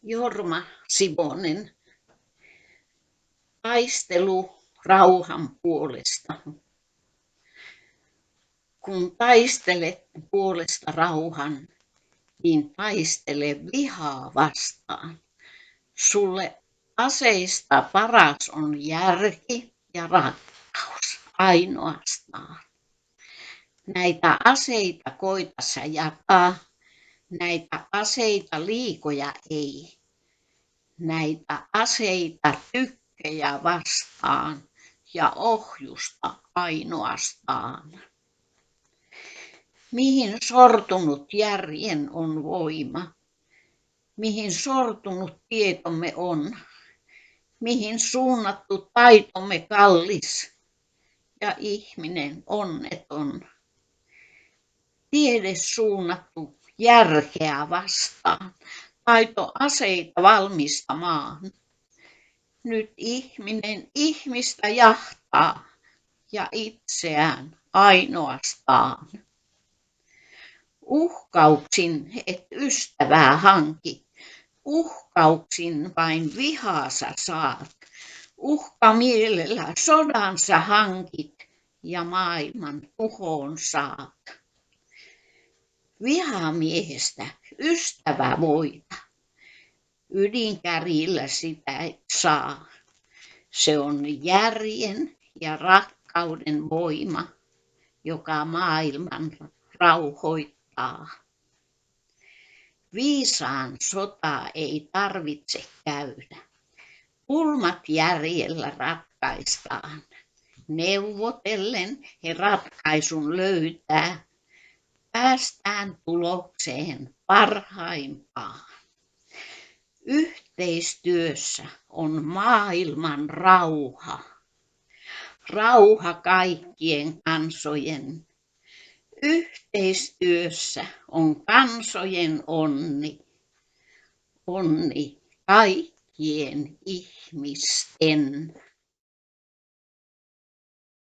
Jorma Siponen, taistelu rauhan puolesta. Kun taistelet puolesta rauhan, niin taistele vihaa vastaan. Sulle aseista paras on järki ja rakkaus ainoastaan. Näitä aseita koita sä jakaa, näitä aseita liikoja ei. Näitä aseita tykkejä vastaan ja ohjusta ainoastaan. Mihin sortunut järjen on voima, mihin sortunut tietomme on, mihin suunnattu taitomme kallis ja ihminen onneton. Tiede suunnattu järkeä vastaan, taito aseita valmistamaan. Nyt ihminen ihmistä jahtaa ja itseään ainoastaan. Uhkauksin et ystävää hanki, uhkauksin vain vihaa sä saat. Uhkamielellä sodan sä hankit ja maailman tuhoon saat. Vihamiehestä ystävä voita, ydinkärillä sitä et saa. Se on järjen ja rakkauden voima, joka maailman rauhoittaa. Viisaan sotaa ei tarvitse käydä. Pulmat järjellä ratkaistaan. Neuvotellen he ratkaisun löytää. Päästään tulokseen parhaimpaan. Yhteistyössä on maailman rauha. Rauha kaikkien kansojen. Yhteistyössä on kansojen onni. Onni kaikkien ihmisten.